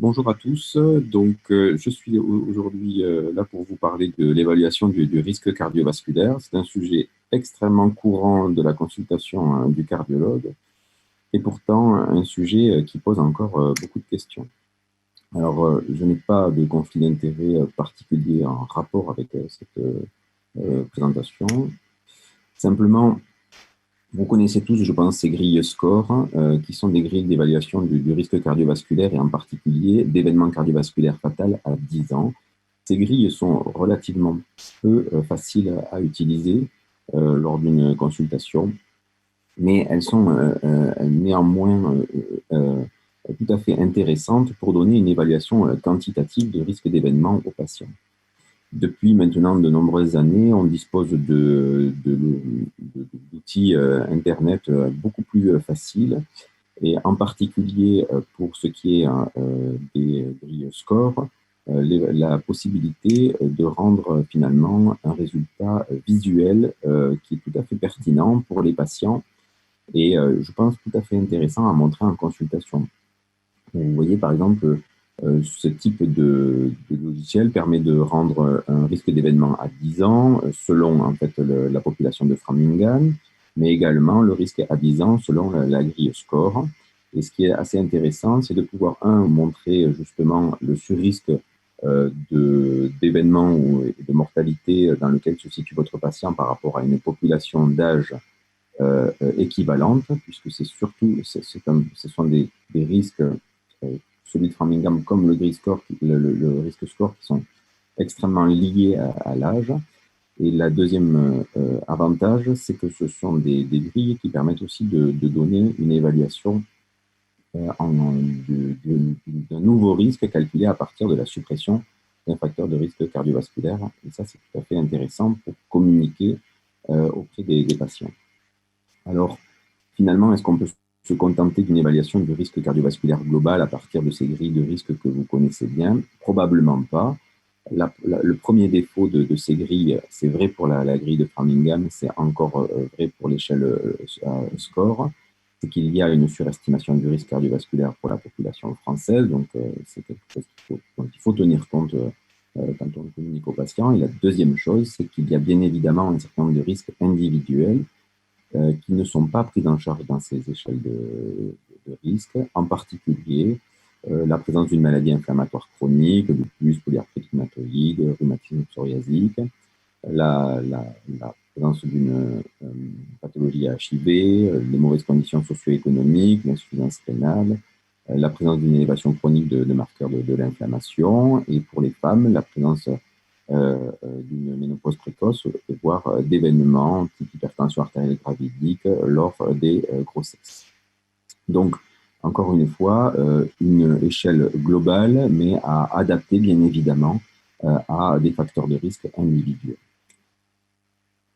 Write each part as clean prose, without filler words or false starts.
Bonjour à tous. Je suis aujourd'hui là pour vous parler de l'évaluation du risque cardiovasculaire. C'est un sujet extrêmement courant de la consultation du cardiologue et pourtant un sujet qui pose encore beaucoup de questions. Alors, je n'ai pas de conflit d'intérêt particulier en rapport avec cette présentation. Simplement, vous connaissez tous, je pense, ces grilles SCORE, qui sont des grilles d'évaluation du risque cardiovasculaire et en particulier d'événements cardiovasculaires fatals à 10 ans. Ces grilles sont relativement peu faciles à utiliser lors d'une consultation, mais elles sont néanmoins tout à fait intéressantes pour donner une évaluation quantitative de risque d'événement aux patients. Depuis maintenant de nombreuses années, on dispose d'outils Internet beaucoup plus faciles, et en particulier pour ce qui est des grilles SCORE, la possibilité de rendre finalement un résultat visuel qui est tout à fait pertinent pour les patients et je pense tout à fait intéressant à montrer en consultation. Vous voyez par exemple, ce type de logiciel permet de rendre un risque d'événement à 10 ans selon en fait, la population de Framingham, mais également le risque à 10 ans selon la grille SCORE. Et ce qui est assez intéressant, c'est de pouvoir, montrer justement le sur-risque d'événements ou de mortalité dans lequel se situe votre patient par rapport à une population d'âge équivalente, puisque c'est surtout, ce sont des risques celui de Framingham comme le risque score qui sont extrêmement liés à l'âge. Et la deuxième avantage, c'est que ce sont des grilles qui permettent aussi de donner une évaluation d'un nouveau risque calculé à partir de la suppression d'un facteur de risque cardiovasculaire. Et ça, c'est tout à fait intéressant pour communiquer auprès des patients. Alors, finalement, est-ce qu'on peut se contenter d'une évaluation du risque cardiovasculaire global à partir de ces grilles de risque que vous connaissez bien? Probablement pas. Le premier défaut de ces grilles, c'est vrai pour la grille de Framingham, c'est encore vrai pour l'échelle SCORE, c'est qu'il y a une surestimation du risque cardiovasculaire pour la population française, donc c'est quelque chose dont il faut tenir compte quand on communique aux patients. Et la deuxième chose, c'est qu'il y a bien évidemment un certain nombre de risques individuels qui ne sont pas prises en charge dans ces échelles de risque, en particulier la présence d'une maladie inflammatoire chronique, lupus, polyarthrite rhumatoïde, rhumatisme psoriasique, la présence d'une pathologie HIV, les mauvaises conditions socio-économiques, l'insuffisance rénale, la présence d'une élévation chronique de marqueurs de l'inflammation, et pour les femmes, la présence d'une ménopause précoce, voire d'événements type hypertension artérielle gravidique lors des grossesses. Donc, encore une fois, une échelle globale, mais à adapter bien évidemment à des facteurs de risque individuels.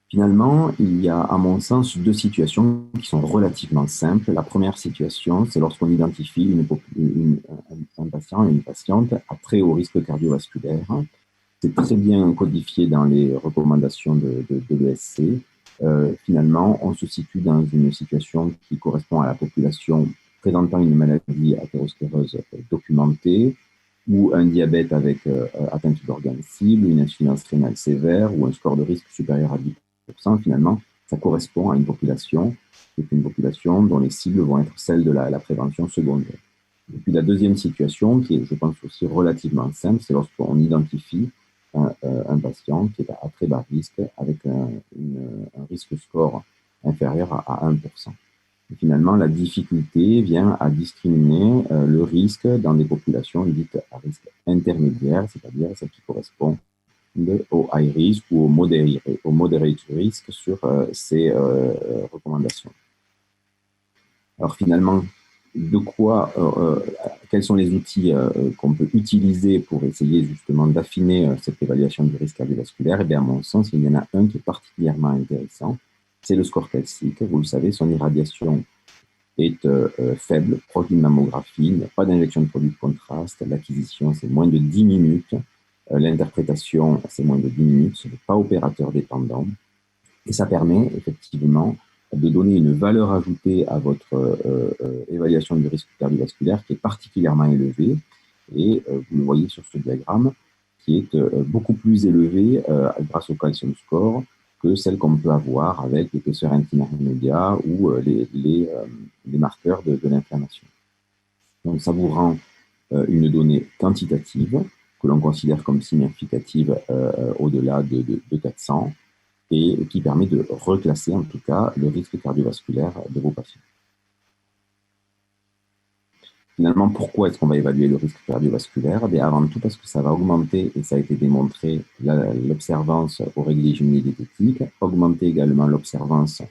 Finalement, il y a, à mon sens, deux situations qui sont relativement simples. La première situation, c'est lorsqu'on identifie un patient et une patiente à très haut risque cardiovasculaire. C'est très bien codifié dans les recommandations de l'ESC. Finalement, on se situe dans une situation qui correspond à la population présentant une maladie athéroscléreuse documentée, ou un diabète avec atteinte d'organes cibles, une insuffisance rénale sévère ou un score de risque supérieur à 10%. Finalement, ça correspond à une population dont les cibles vont être celles de la prévention secondaire. Et puis la deuxième situation, qui est, je pense, aussi relativement simple, c'est lorsqu'on identifie un patient qui est à très bas risque avec un risque score inférieur à 1%. Et finalement, la difficulté vient à discriminer le risque dans des populations dites à risque intermédiaire, c'est-à-dire celles qui correspondent au high risk ou au moderate risk sur ces recommandations. Alors finalement, quels sont les outils qu'on peut utiliser pour essayer justement d'affiner cette évaluation du risque cardiovasculaire? Et bien, à mon sens, il y en a un qui est particulièrement intéressant, c'est le score calcique. Vous le savez, son irradiation est faible, proche d'une mammographie, il n'y a pas d'injection de produit de contraste, l'acquisition c'est moins de 10 minutes, l'interprétation c'est moins de 10 minutes, ce n'est pas opérateur dépendant, et ça permet effectivement de donner une valeur ajoutée à votre évaluation du risque cardiovasculaire qui est particulièrement élevée. Et vous le voyez sur ce diagramme, qui est beaucoup plus élevé grâce au calcium score que celle qu'on peut avoir avec l'épaisseur intime média ou les marqueurs de l'inflammation. Donc, ça vous rend une donnée quantitative que l'on considère comme significative au-delà de 400 et qui permet de reclasser en tout cas le risque cardiovasculaire de vos patients. Finalement, pourquoi est-ce qu'on va évaluer le risque cardiovasculaire? Avant tout parce que ça va augmenter, et ça a été démontré, l'observance aux règles d'hygiène et diététique, augmenter également l'observance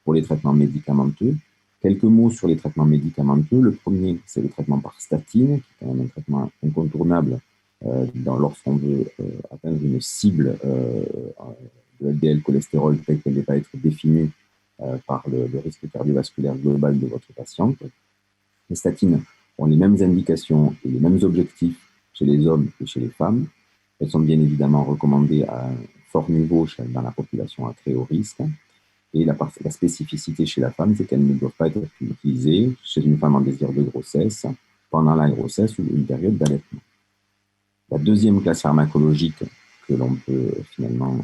pour les traitements médicamenteux. Quelques mots sur les traitements médicamenteux. Le premier, c'est le traitement par statine, qui est quand même un traitement incontournable lorsqu'on veut atteindre une cible de LDL cholestérol telle qu'elle va être définie par le risque cardiovasculaire global de votre patiente. Les statines ont les mêmes indications et les mêmes objectifs chez les hommes et chez les femmes. Elles sont bien évidemment recommandées à un fort niveau dans la population à très haut risque. Et la spécificité chez la femme, c'est qu'elles ne doivent pas être utilisées chez une femme en désir de grossesse, pendant la grossesse ou une période d'allaitement. La deuxième classe pharmacologique que l'on peut finalement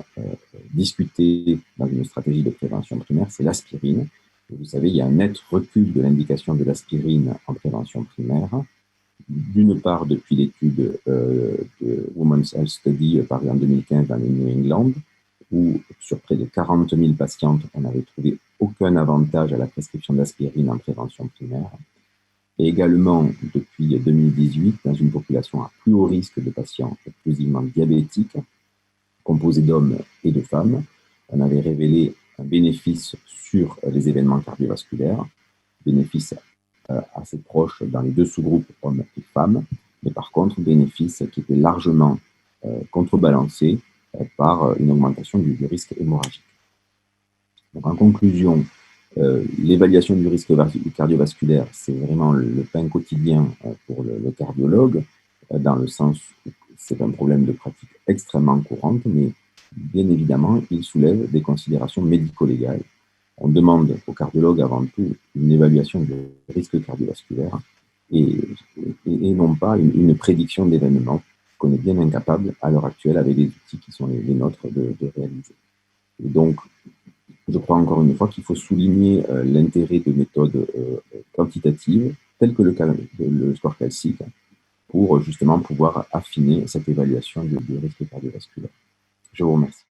discuter dans une stratégie de prévention primaire, c'est l'aspirine. Vous savez, il y a un net recul de l'indication de l'aspirine en prévention primaire. D'une part, depuis l'étude de Women's Health Study parue en 2015 dans le New England, où sur près de 40 000 patientes, on n'avait trouvé aucun avantage à la prescription d'aspirine en prévention primaire. Et également, depuis 2018, dans une population à plus haut risque de patients exclusivement diabétiques, composée d'hommes et de femmes, on avait révélé un bénéfice sur les événements cardiovasculaires, bénéfice assez proche dans les deux sous-groupes hommes et femmes, mais par contre, bénéfice qui était largement contrebalancé par une augmentation du risque hémorragique. Donc, en conclusion, l'évaluation du risque cardiovasculaire, c'est vraiment le pain quotidien pour le cardiologue, dans le sens où c'est un problème de pratique extrêmement courante, mais bien évidemment, il soulève des considérations médico-légales. On demande au cardiologue avant tout une évaluation du risque cardiovasculaire et non pas une prédiction d'événements qu'on est bien incapable à l'heure actuelle avec les outils qui sont les nôtres de réaliser. Et donc, je crois encore une fois qu'il faut souligner l'intérêt de méthodes quantitatives telles que le score calcique pour justement pouvoir affiner cette évaluation du risque cardiovasculaire. Je vous remercie.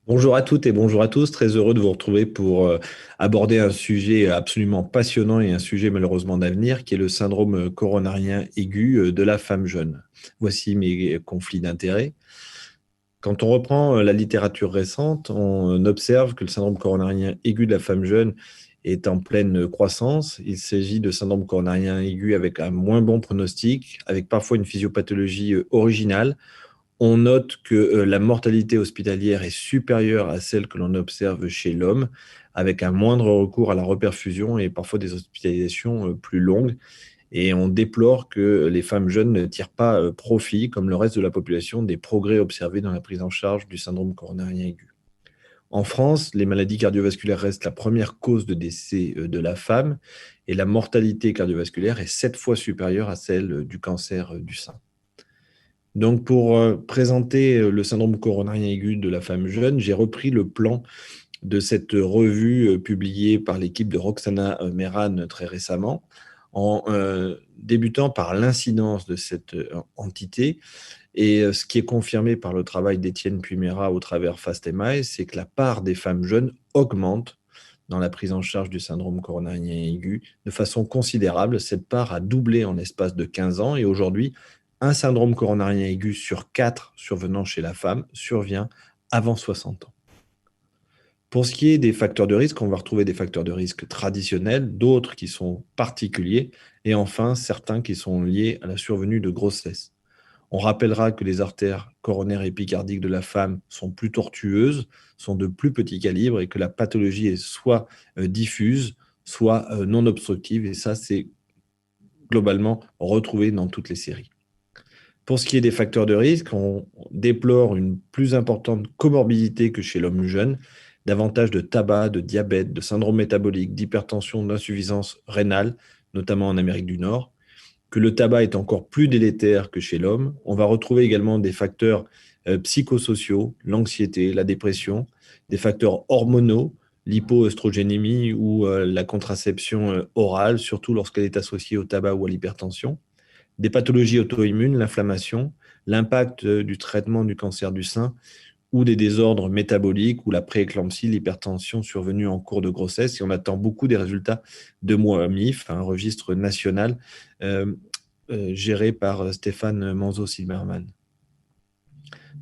Bonjour à toutes et bonjour à tous, très heureux de vous retrouver pour aborder un sujet absolument passionnant et un sujet malheureusement d'avenir qui est le syndrome coronarien aigu de la femme jeune. Voici mes conflits d'intérêts. Quand on reprend la littérature récente, on observe que le syndrome coronarien aigu de la femme jeune est en pleine croissance. Il s'agit de syndrome coronarien aigu avec un moins bon pronostic, avec parfois une physiopathologie originale. On note que la mortalité hospitalière est supérieure à celle que l'on observe chez l'homme, avec un moindre recours à la reperfusion et parfois des hospitalisations plus longues. Et on déplore que les femmes jeunes ne tirent pas profit, comme le reste de la population, des progrès observés dans la prise en charge du syndrome coronarien aigu. En France, les maladies cardiovasculaires restent la première cause de décès de la femme et la mortalité cardiovasculaire est 7 fois supérieure à celle du cancer du sein. Donc, pour présenter le syndrome coronarien aigu de la femme jeune, j'ai repris le plan de cette revue publiée par l'équipe de Roxana Mehran très récemment, en débutant par l'incidence de cette entité. Et ce qui est confirmé par le travail d'Étienne Puymera au travers FAST-MI, c'est que la part des femmes jeunes augmente dans la prise en charge du syndrome coronarien aigu de façon considérable. Cette part a doublé en l'espace de 15 ans et aujourd'hui, un syndrome coronarien aigu sur 4 survenant chez la femme survient avant 60 ans. Pour ce qui est des facteurs de risque, on va retrouver des facteurs de risque traditionnels, d'autres qui sont particuliers, et enfin certains qui sont liés à la survenue de grossesse. On rappellera que les artères coronaires épicardiques de la femme sont plus tortueuses, sont de plus petit calibre, et que la pathologie est soit diffuse, soit non obstructive, et ça c'est globalement retrouvé dans toutes les séries. Pour ce qui est des facteurs de risque, on déplore une plus importante comorbidité que chez l'homme jeune, davantage de tabac, de diabète, de syndrome métabolique, d'hypertension, d'insuffisance rénale, notamment en Amérique du Nord, que le tabac est encore plus délétère que chez l'homme. On va retrouver également des facteurs psychosociaux, l'anxiété, la dépression, des facteurs hormonaux, l'hypoœstrogénémie ou la contraception orale, surtout lorsqu'elle est associée au tabac ou à l'hypertension, des pathologies auto-immunes, l'inflammation, l'impact du traitement du cancer du sein ou des désordres métaboliques ou la prééclampsie, l'hypertension survenue en cours de grossesse. Et on attend beaucoup des résultats de MOAMIF, un registre national euh, géré par Stéphane Manzo-Silberman.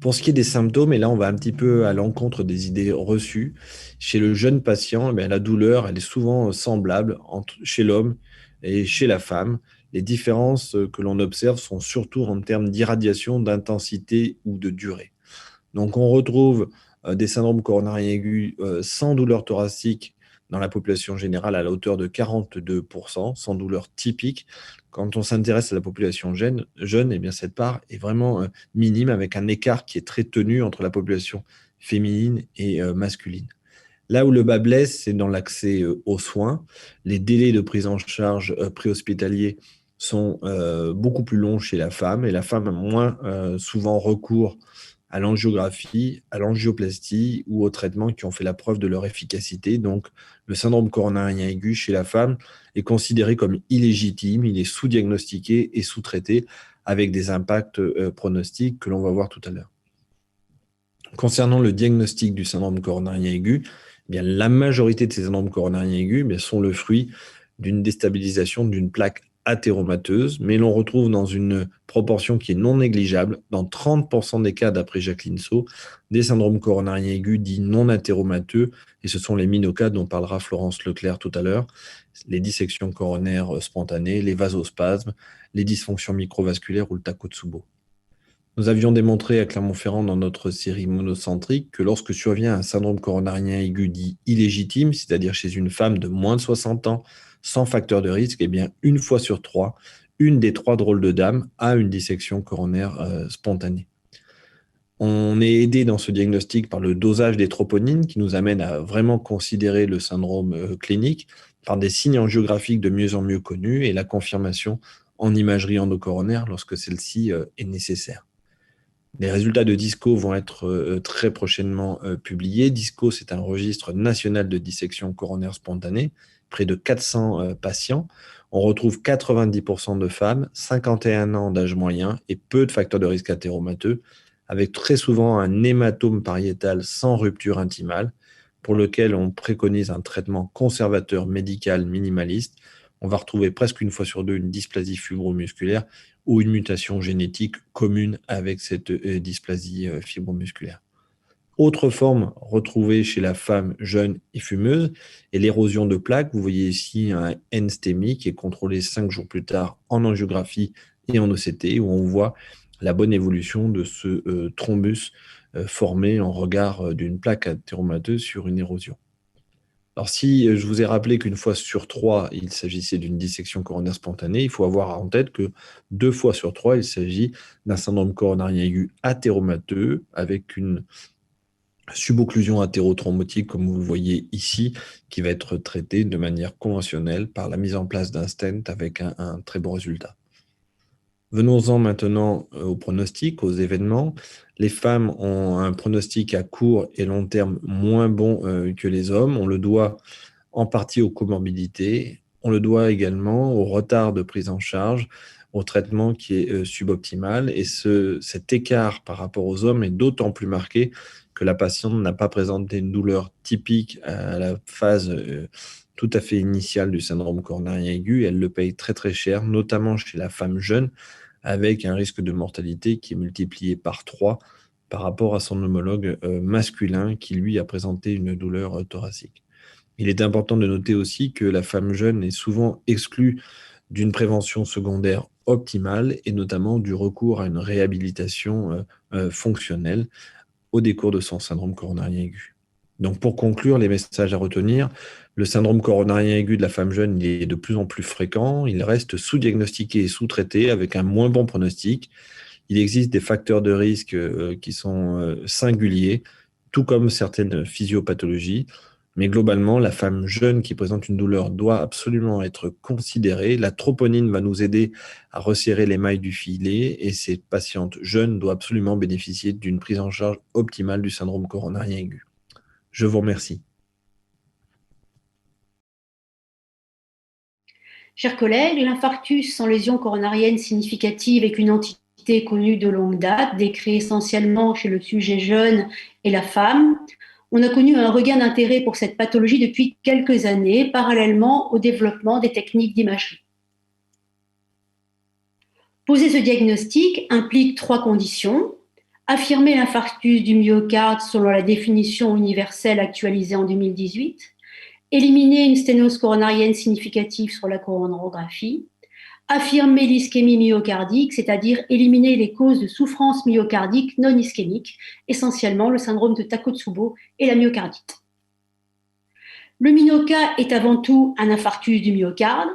Pour ce qui est des symptômes, et là on va un petit peu à l'encontre des idées reçues, chez le jeune patient, la douleur elle est souvent semblable chez l'homme et chez la femme. Les différences que l'on observe sont surtout en termes d'irradiation, d'intensité ou de durée. Donc, on retrouve des syndromes coronariens aigus sans douleur thoracique dans la population générale à la hauteur de 42%, sans douleur typique. Quand on s'intéresse à la population jeune, eh bien, cette part est vraiment minime, avec un écart qui est très tenu entre la population féminine et masculine. Là où le bas blesse, c'est dans l'accès aux soins. Les délais de prise en charge préhospitaliers sont beaucoup plus longs chez la femme, et la femme a moins souvent recours à l'angiographie, à l'angioplastie ou aux traitements qui ont fait la preuve de leur efficacité. Donc, le syndrome coronarien aigu chez la femme est considéré comme illégitime, il est sous-diagnostiqué et sous-traité avec des impacts pronostiques que l'on va voir tout à l'heure. Concernant le diagnostic du syndrome coronarien aigu, bien, la majorité de ces syndromes coronariens aigus sont le fruit d'une déstabilisation d'une plaque athéromateuse, mais l'on retrouve dans une proportion qui est non négligeable, dans 30% des cas d'après Jacqueline Sau, des syndromes coronariens aigus dits non athéromateux, et ce sont les MINOCA dont parlera Florence Leclerc tout à l'heure, les dissections coronaires spontanées, les vasospasmes, les dysfonctions microvasculaires ou le Takotsubo. Nous avions démontré à Clermont-Ferrand dans notre série monocentrique que lorsque survient un syndrome coronarien aigu dit illégitime, c'est-à-dire chez une femme de moins de 60 ans sans facteur de risque, eh bien, une fois sur trois, une des 3 drôles de dames a une dissection coronaire spontanée. On est aidé dans ce diagnostic par le dosage des troponines qui nous amène à vraiment considérer le syndrome clinique, par des signes angiographiques de mieux en mieux connus et la confirmation en imagerie endocoronaire lorsque celle-ci est nécessaire. Les résultats de DISCO vont être très prochainement publiés. DISCO, c'est un registre national de dissection coronaire spontanée, près de 400 patients. On retrouve 90% de femmes, 51 ans d'âge moyen et peu de facteurs de risque athéromateux, avec très souvent un hématome pariétal sans rupture intimale, pour lequel on préconise un traitement conservateur médical minimaliste. On va retrouver presque une fois sur deux une dysplasie fibromusculaire ou une mutation génétique commune avec cette dysplasie fibromusculaire. Autre forme retrouvée chez la femme jeune et fumeuse est l'érosion de plaques. Vous voyez ici un NSTEMI qui est contrôlé 5 jours plus tard en angiographie et en OCT, où on voit la bonne évolution de ce thrombus formé en regard d'une plaque athéromateuse sur une érosion. Alors, si je vous ai rappelé qu'une fois sur 3, il s'agissait d'une dissection coronaire spontanée, il faut avoir en tête que 2 fois sur 3, il s'agit d'un syndrome coronarien aigu athéromateux avec une subocclusion athérothrombotique, comme vous le voyez ici, qui va être traitée de manière conventionnelle par la mise en place d'un stent avec un très bon résultat. Venons-en maintenant au pronostic, aux événements. Les femmes ont un pronostic à court et long terme moins bon que les hommes. On le doit en partie aux comorbidités. On le doit également au retard de prise en charge, au traitement qui est suboptimal. Et cet écart par rapport aux hommes est d'autant plus marqué que la patiente n'a pas présenté une douleur typique à la phase tout à fait initiale du syndrome coronarien aigu. Elle le paye très très cher, notamment chez la femme jeune, avec un risque de mortalité qui est multiplié par 3 par rapport à son homologue masculin qui, lui, a présenté une douleur thoracique. Il est important de noter aussi que la femme jeune est souvent exclue d'une prévention secondaire optimale et notamment du recours à une réhabilitation fonctionnelle au décours de son syndrome coronarien aigu. Donc pour conclure, les messages à retenir, le syndrome coronarien aigu de la femme jeune il est de plus en plus fréquent, il reste sous-diagnostiqué et sous-traité avec un moins bon pronostic. Il existe des facteurs de risque qui sont singuliers, tout comme certaines physiopathologies. Mais globalement, la femme jeune qui présente une douleur doit absolument être considérée. La troponine va nous aider à resserrer les mailles du filet et cette patiente jeune doit absolument bénéficier d'une prise en charge optimale du syndrome coronarien aigu. Je vous remercie. Chers collègues, l'infarctus sans lésion coronarienne significative est une entité connue de longue date, décrite essentiellement chez le sujet jeune et la femme. On a connu un regain d'intérêt pour cette pathologie depuis quelques années, parallèlement au développement des techniques d'imagerie. Poser ce diagnostic implique 3 conditions. Affirmer l'infarctus du myocarde selon la définition universelle actualisée en 2018. Éliminer une sténose coronarienne significative sur la coronarographie. Affirmer l'ischémie myocardique, c'est-à-dire éliminer les causes de souffrance myocardique non ischémique, essentiellement le syndrome de Takotsubo et la myocardite. Le MINOCA est avant tout un infarctus du myocarde.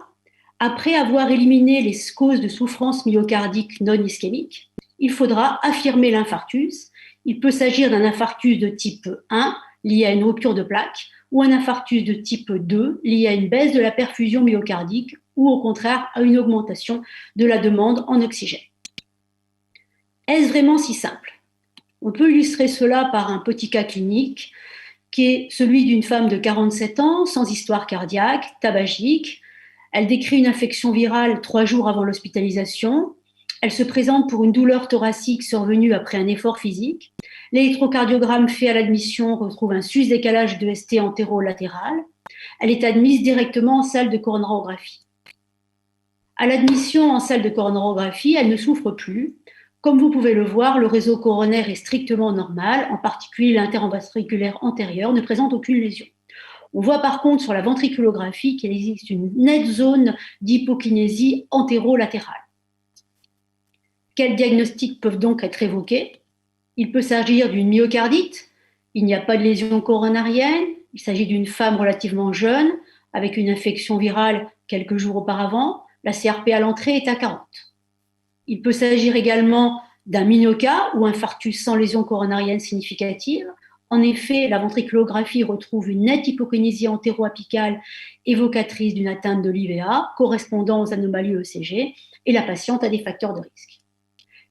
Après avoir éliminé les causes de souffrance myocardique non ischémique, il faudra affirmer l'infarctus. Il peut s'agir d'un infarctus de type 1 lié à une rupture de plaque ou un infarctus de type 2 lié à une baisse de la perfusion myocardique ou au contraire à une augmentation de la demande en oxygène. Est-ce vraiment si simple? On peut illustrer cela par un petit cas clinique qui est celui d'une femme de 47 ans, sans histoire cardiaque, tabagique. Elle décrit une infection virale 3 jours avant l'hospitalisation. Elle se présente pour une douleur thoracique survenue après un effort physique. L'électrocardiogramme fait à l'admission retrouve un sus-décalage de ST antéro-latéral. Elle est admise directement en salle de coronarographie. À l'admission en salle de coronarographie, elle ne souffre plus. Comme vous pouvez le voir, le réseau coronaire est strictement normal, en particulier l'interventriculaire antérieur ne présente aucune lésion. On voit par contre sur la ventriculographie qu'il existe une nette zone d'hypokinésie antéro-latérale. Quels diagnostics peuvent donc être évoqués? Il peut s'agir d'une myocardite, il n'y a pas de lésion coronarienne, il s'agit d'une femme relativement jeune, avec une infection virale quelques jours auparavant, la CRP à l'entrée est à 40. Il peut s'agir également d'un MINOCA ou infarctus sans lésion coronarienne significative. En effet, la ventriculographie retrouve une nette hypokinésie antéro-apicale évocatrice d'une atteinte de l'IVA correspondant aux anomalies ECG et la patiente a des facteurs de risque.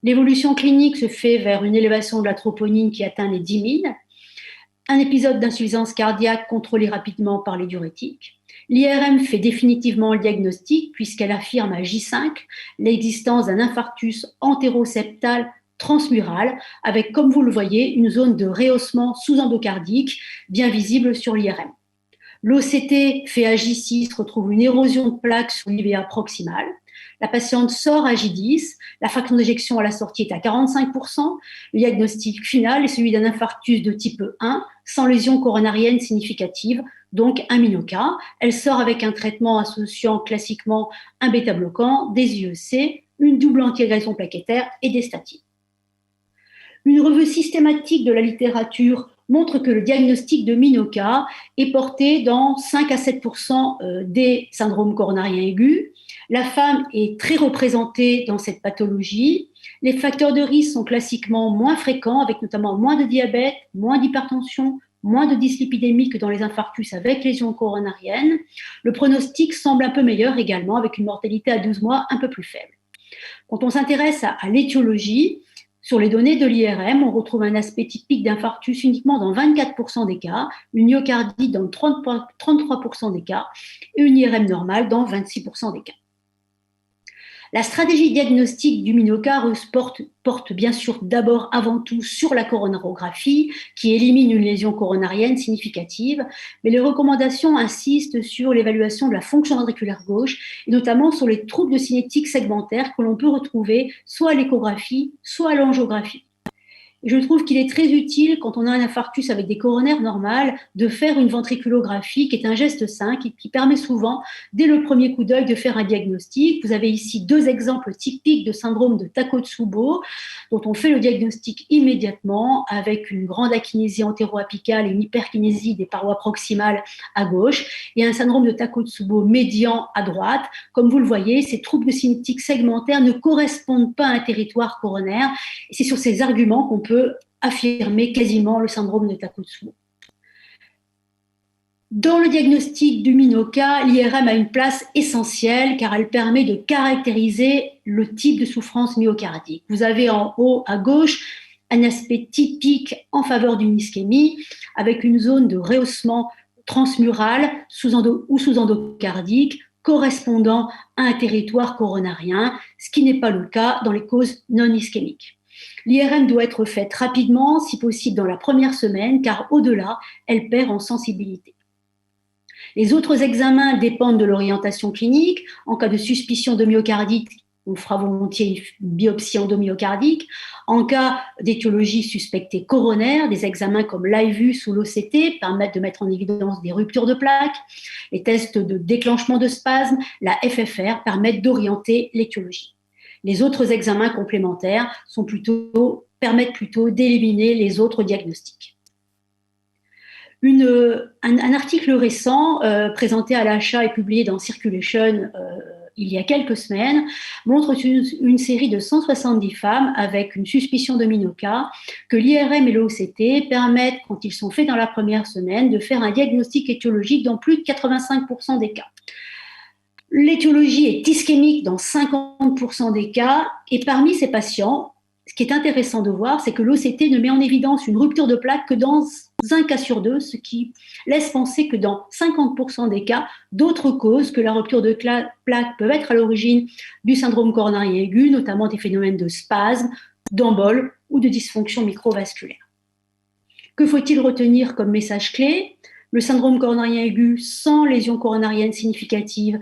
L'évolution clinique se fait vers une élévation de la troponine qui atteint les 10 000, un épisode d'insuffisance cardiaque contrôlé rapidement par les diurétiques. L'IRM fait définitivement le diagnostic puisqu'elle affirme à J5 l'existence d'un infarctus antéroseptal transmural avec, comme vous le voyez, une zone de rehaussement sous-endocardique bien visible sur l'IRM. L'OCT fait à J6 retrouve une érosion de plaque sur l'IVA proximale. La patiente sort à J10, la fraction d'éjection à la sortie est à 45%. Le diagnostic final est celui d'un infarctus de type 1 sans lésion coronarienne significative, donc un MINOCA. Elle sort avec un traitement associant classiquement un bêta-bloquant, des IEC, une double antiagression plaquettaire et des statines. Une revue systématique de la littérature montre que le diagnostic de MINOCA est porté dans 5 à 7% des syndromes coronariens aigus. La femme est très représentée dans cette pathologie. Les facteurs de risque sont classiquement moins fréquents, avec notamment moins de diabète, moins d'hypertension, moins de dyslipidémie que dans les infarctus avec lésion coronarienne. Le pronostic semble un peu meilleur également, avec une mortalité à 12 mois un peu plus faible. Quand on s'intéresse à l'étiologie, sur les données de l'IRM, on retrouve un aspect typique d'infarctus uniquement dans 24% des cas, une myocardite dans 33% des cas et une IRM normale dans 26% des cas. La stratégie diagnostique du MINOCA porte bien sûr d'abord avant tout sur la coronarographie qui élimine une lésion coronarienne significative, mais les recommandations insistent sur l'évaluation de la fonction ventriculaire gauche et notamment sur les troubles de cinétique segmentaire que l'on peut retrouver soit à l'échographie, soit à l'angiographie. Et je trouve qu'il est très utile, quand on a un infarctus avec des coronaires normales, de faire une ventriculographie, qui est un geste simple, qui permet souvent, dès le premier coup d'œil, de faire un diagnostic. Vous avez ici 2 exemples typiques de syndrome de Takotsubo, dont on fait le diagnostic immédiatement, avec une grande akinésie antéro-apicale et une hyperkinésie des parois proximales à gauche, et un syndrome de Takotsubo médian à droite. Comme vous le voyez, ces troubles de cinétique segmentaire ne correspondent pas à un territoire coronaire, et c'est sur ces arguments qu'on peut affirmer quasiment le syndrome de Takotsubo. Dans le diagnostic du MINOCA, l'IRM a une place essentielle car elle permet de caractériser le type de souffrance myocardique. Vous avez en haut à gauche un aspect typique en faveur d'une ischémie avec une zone de rehaussement transmural ou sous-endocardique correspondant à un territoire coronarien, ce qui n'est pas le cas dans les causes non ischémiques. L'IRM doit être faite rapidement, si possible dans la première semaine, car au-delà, elle perd en sensibilité. Les autres examens dépendent de l'orientation clinique. En cas de suspicion de myocardite, on fera volontiers une biopsie endomyocardique. En cas d'étiologie suspectée coronaire, des examens comme l'IVUS ou l'OCT permettent de mettre en évidence des ruptures de plaques. Les tests de déclenchement de spasmes, la FFR, permettent d'orienter l'étiologie. Les autres examens complémentaires permettent plutôt d'éliminer les autres diagnostics. Un article récent présenté à l'achat et publié dans Circulation il y a quelques semaines montre une série de 170 femmes avec une suspicion de MINOCA que l'IRM et l'OCT permettent, quand ils sont faits dans la première semaine, de faire un diagnostic étiologique dans plus de 85% des cas. L'étiologie est ischémique dans 50% des cas et parmi ces patients, ce qui est intéressant de voir, c'est que l'OCT ne met en évidence une rupture de plaque que dans un cas sur deux, ce qui laisse penser que dans 50% des cas, d'autres causes que la rupture de plaque peuvent être à l'origine du syndrome coronarien aigu, notamment des phénomènes de spasme, d'embole ou de dysfonction microvasculaire. Que faut-il retenir comme message clé ? Le syndrome coronarien aigu sans lésion coronarienne significative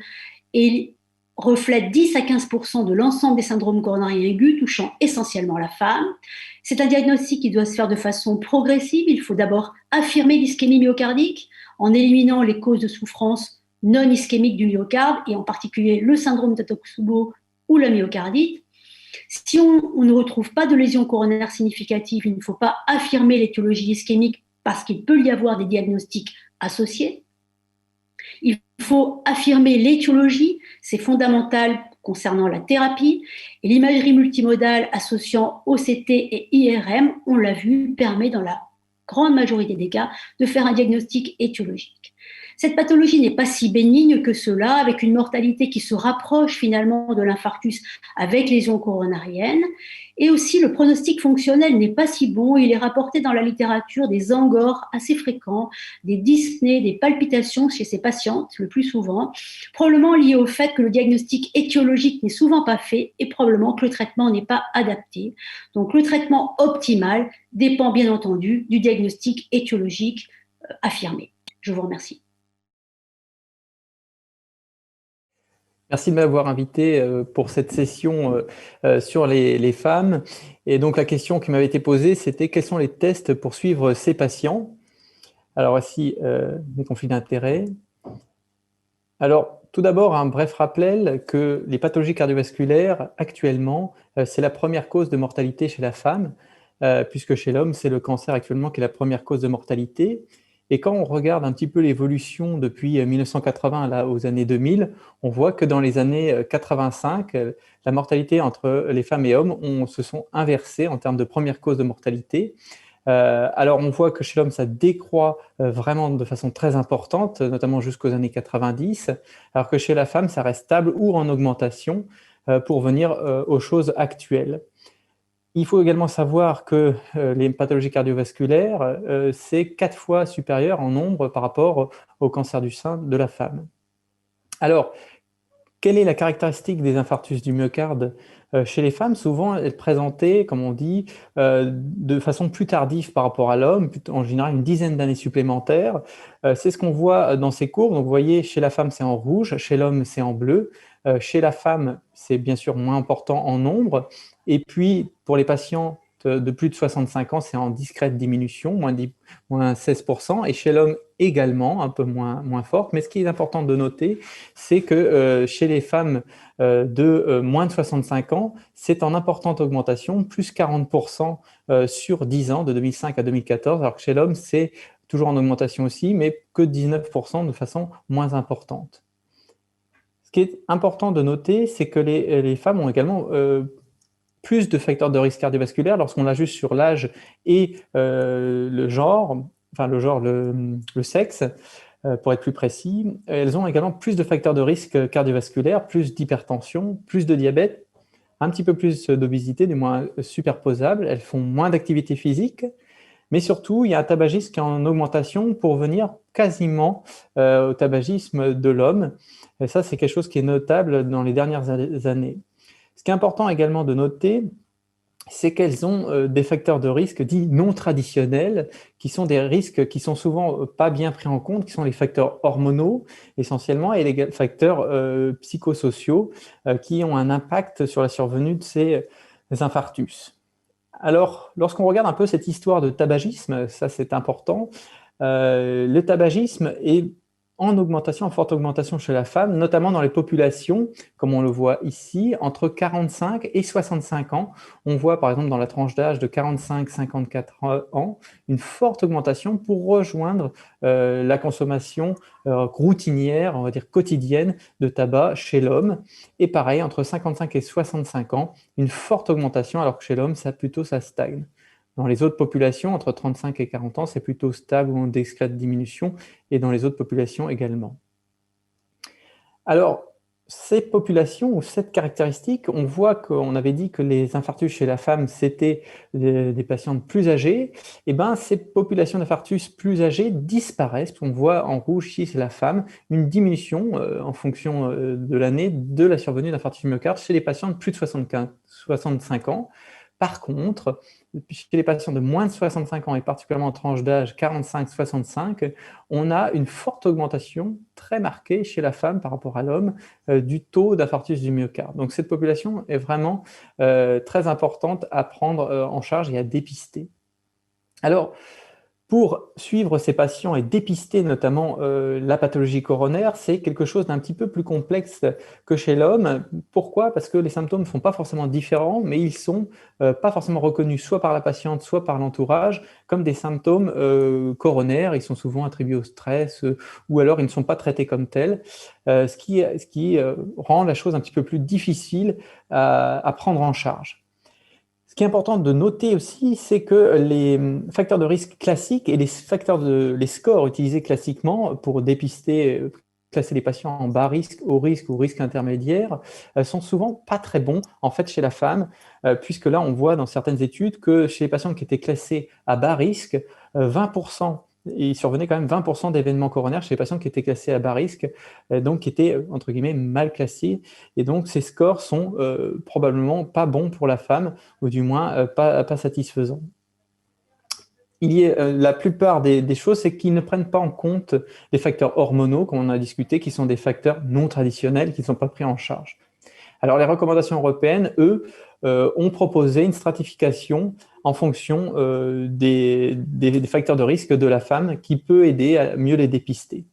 et reflète 10 à 15% de l'ensemble des syndromes coronariens aigus touchant essentiellement la femme. C'est un diagnostic qui doit se faire de façon progressive. Il faut d'abord affirmer l'ischémie myocardique en éliminant les causes de souffrance non ischémiques du myocarde et en particulier le syndrome de Takotsubo ou la myocardite. Si on ne retrouve pas de lésion coronaire significative, il ne faut pas affirmer l'étiologie ischémique parce qu'il peut y avoir des diagnostics associés. Il faut affirmer l'étiologie, c'est fondamental concernant la thérapie. Et l'imagerie multimodale associant OCT et IRM, on l'a vu, permet dans la grande majorité des cas de faire un diagnostic étiologique. Cette pathologie n'est pas si bénigne que cela, avec une mortalité qui se rapproche finalement de l'infarctus avec lésion coronarienne. Et aussi, le pronostic fonctionnel n'est pas si bon. Il est rapporté dans la littérature des angores assez fréquents, des dyspnées, des palpitations chez ces patientes, le plus souvent, probablement lié au fait que le diagnostic étiologique n'est souvent pas fait et probablement que le traitement n'est pas adapté. Donc, le traitement optimal dépend bien entendu du diagnostic étiologique affirmé. Je vous remercie. Merci de m'avoir invité pour cette session sur les femmes. Et donc, la question qui m'avait été posée, c'était quels sont les tests pour suivre ces patients? Alors, voici mes conflits d'intérêts. Alors, tout d'abord, un bref rappel que les pathologies cardiovasculaires, actuellement, c'est la première cause de mortalité chez la femme, puisque chez l'homme, c'est le cancer actuellement qui est la première cause de mortalité. Et quand on regarde un petit peu l'évolution depuis 1980 là, aux années 2000, on voit que dans les années 85, la mortalité entre les femmes et hommes se sont inversées en termes de première cause de mortalité. Alors on voit que chez l'homme, ça décroît vraiment de façon très importante, notamment jusqu'aux années 90, alors que chez la femme, ça reste stable ou en augmentation pour venir aux choses actuelles. Il faut également savoir que les pathologies cardiovasculaires, c'est 4 fois supérieur en nombre par rapport au cancer du sein de la femme. Alors, quelle est la caractéristique des infarctus du myocarde chez les femmes? Souvent, elle est présentée, comme on dit, de façon plus tardive par rapport à l'homme, en général une dizaine d'années supplémentaires. C'est ce qu'on voit dans ces courbes. Donc, vous voyez, chez la femme, c'est en rouge, chez l'homme, c'est en bleu. Chez la femme, c'est bien sûr moins important en nombre. Et puis, pour les patients de plus de 65 ans, c'est en discrète diminution, moins 16%. Et chez l'homme également, un peu moins forte. Mais ce qui est important de noter, c'est que chez les femmes de moins de 65 ans, c'est en importante augmentation, plus 40% sur 10 ans, de 2005 à 2014. Alors que chez l'homme, c'est toujours en augmentation aussi, mais que 19% de façon moins importante. Ce qui est important de noter, c'est que les femmes ont également plus de facteurs de risque cardiovasculaire lorsqu'on l'ajuste sur l'âge et le genre, le sexe, pour être plus précis. Elles ont également plus de facteurs de risque cardiovasculaire, plus d'hypertension, plus de diabète, un petit peu plus d'obésité, du moins superposable. Elles font moins d'activité physique, mais surtout, il y a un tabagisme qui est en augmentation pour venir quasiment au tabagisme de l'homme. Et ça, c'est quelque chose qui est notable dans les dernières années. Ce qui est important également de noter, c'est qu'elles ont des facteurs de risque dits non traditionnels, qui sont des risques qui sont souvent pas bien pris en compte, qui sont les facteurs hormonaux essentiellement et les facteurs psychosociaux qui ont un impact sur la survenue de ces infarctus. Alors, lorsqu'on regarde un peu cette histoire de tabagisme, ça c'est important, le tabagisme est en augmentation, en forte augmentation chez la femme, notamment dans les populations, comme on le voit ici, entre 45 et 65 ans. On voit par exemple dans la tranche d'âge de 45-54 ans une forte augmentation pour rejoindre la consommation routinière, on va dire quotidienne, de tabac chez l'homme. Et pareil, entre 55 et 65 ans, une forte augmentation, alors que chez l'homme, ça stagne. Dans les autres populations, entre 35 et 40 ans, c'est plutôt stable ou en discrète diminution, et dans les autres populations également. Alors, ces populations ou cette caractéristique, on voit qu'on avait dit que les infarctus chez la femme, c'était des patientes plus âgées. Et bien, ces populations d'infarctus plus âgées disparaissent. On voit en rouge ici, c'est la femme, une diminution en fonction de l'année de la survenue d'infarctus du myocarde chez les patients de plus de 65 ans. Par contre, chez les patients de moins de 65 ans et particulièrement en tranche d'âge 45-65, on a une forte augmentation très marquée chez la femme par rapport à l'homme du taux d'infarctus du myocarde. Donc cette population est vraiment très importante à prendre en charge et à dépister. Alors, pour suivre ces patients et dépister notamment la pathologie coronaire, c'est quelque chose d'un petit peu plus complexe que chez l'homme. Pourquoi? Parce que les symptômes ne sont pas forcément différents, mais ils ne sont pas forcément reconnus soit par la patiente, soit par l'entourage, comme des symptômes coronaires. Ils sont souvent attribués au stress ou alors ils ne sont pas traités comme tels, ce qui rend la chose un petit peu plus difficile à prendre en charge. Ce qui est important de noter aussi, c'est que les facteurs de risque classiques et les scores utilisés classiquement pour dépister, classer les patients en bas risque, haut risque ou risque intermédiaire, sont souvent pas très bons en fait chez la femme, puisque là on voit dans certaines études que chez les patients qui étaient classés à bas risque, 20%, il survenait quand même 20% d'événements coronaires chez les patients qui étaient classés à bas risque, donc qui étaient entre guillemets mal classés. Et donc ces scores sont probablement pas bons pour la femme, ou du moins pas satisfaisants. La plupart des choses, c'est qu'ils ne prennent pas en compte les facteurs hormonaux, comme on a discuté, qui sont des facteurs non traditionnels, qui ne sont pas pris en charge. Alors les recommandations européennes, eux, ont proposé une stratification en fonction des facteurs de risque de la femme qui peut aider à mieux les dépister.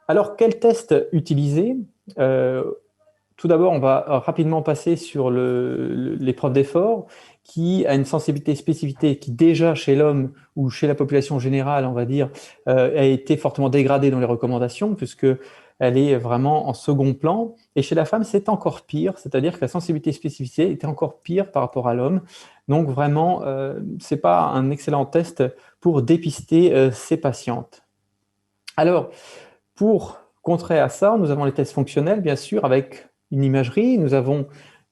Alors, quel test utiliser? Tout d'abord, on va rapidement passer sur l'épreuve d'effort qui a une sensibilité spécificité qui déjà chez l'homme ou chez la population générale, on va dire, a été fortement dégradée dans les recommandations puisque elle est vraiment en second plan. Et chez la femme, c'est encore pire, c'est-à-dire que la sensibilité spécificité était encore pire par rapport à l'homme. Donc vraiment, ce n'est pas un excellent test pour dépister ces patientes. Alors, pour contrer à ça, nous avons les tests fonctionnels, bien sûr, avec une imagerie. Nous avons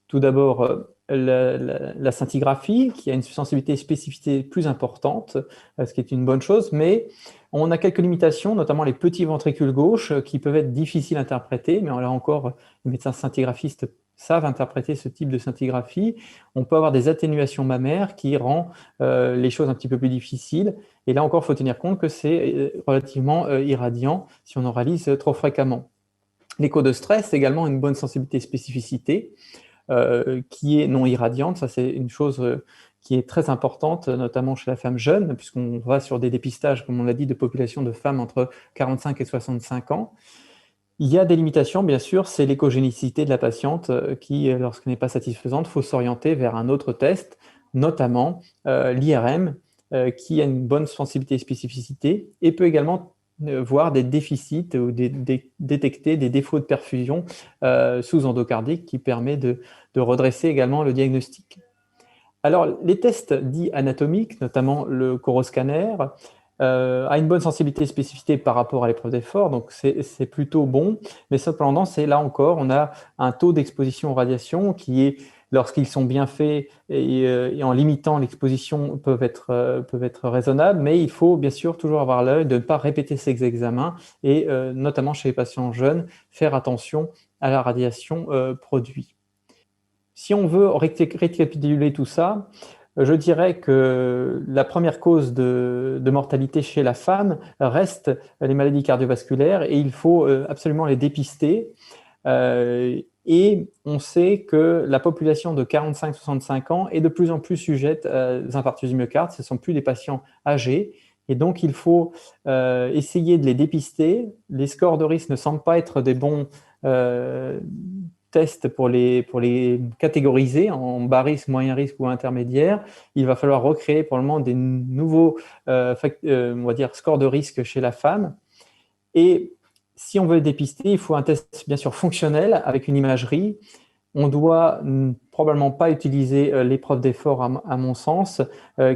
tout d'abord la scintigraphie, qui a une sensibilité et spécificité plus importante, ce qui est une bonne chose, mais on a quelques limitations, notamment les petits ventricules gauches, qui peuvent être difficiles à interpréter, mais là encore, les médecins scintigraphistes savent interpréter ce type de scintigraphie. On peut avoir des atténuations mammaires qui rendent les choses un petit peu plus difficiles. Et là encore, il faut tenir compte que c'est relativement irradiant si on en réalise trop fréquemment. L'écho de stress, c'est également une bonne sensibilité et spécificité qui est non irradiante. Ça, c'est une chose qui est très importante, notamment chez la femme jeune, puisqu'on va sur des dépistages, comme on l'a dit, de populations de femmes entre 45 et 65 ans. Il y a des limitations, bien sûr, c'est l'échogénicité de la patiente qui, lorsqu'elle n'est pas satisfaisante, il faut s'orienter vers un autre test, notamment l'IRM, qui a une bonne sensibilité et spécificité et peut également voir des déficits ou détecter des défauts de perfusion sous endocardique qui permet de redresser également le diagnostic. Alors, les tests dits anatomiques, notamment le coroscanner, a une bonne sensibilité et spécificité par rapport à l'épreuve d'effort, donc c'est plutôt bon. Mais cependant, c'est là encore, on a un taux d'exposition aux radiations qui est, lorsqu'ils sont bien faits et en limitant l'exposition, peuvent être raisonnables. Mais il faut bien sûr toujours avoir l'œil de ne pas répéter ces examens et notamment chez les patients jeunes, faire attention à la radiation produite. Si on veut récapituler tout ça, je dirais que la première cause de mortalité chez la femme reste les maladies cardiovasculaires et il faut absolument les dépister. Et on sait que la population de 45-65 ans est de plus en plus sujette aux infarctus du myocarde. Ce ne sont plus des patients âgés. Et donc, il faut essayer de les dépister. Les scores de risque ne semblent pas être des bons tests pour les catégoriser en bas risque, moyen risque ou intermédiaire. Il va falloir recréer pour le moment des nouveaux on va dire, scores de risque chez la femme. Et si on veut les dépister, il faut un test bien sûr fonctionnel avec une imagerie. On doit probablement pas utiliser l'épreuve d'effort, à mon sens,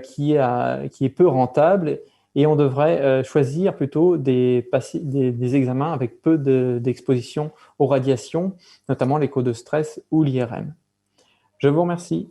qui est peu rentable. Et on devrait choisir plutôt des examens avec peu d'exposition aux radiations, notamment l'écho de stress ou l'IRM. Je vous remercie.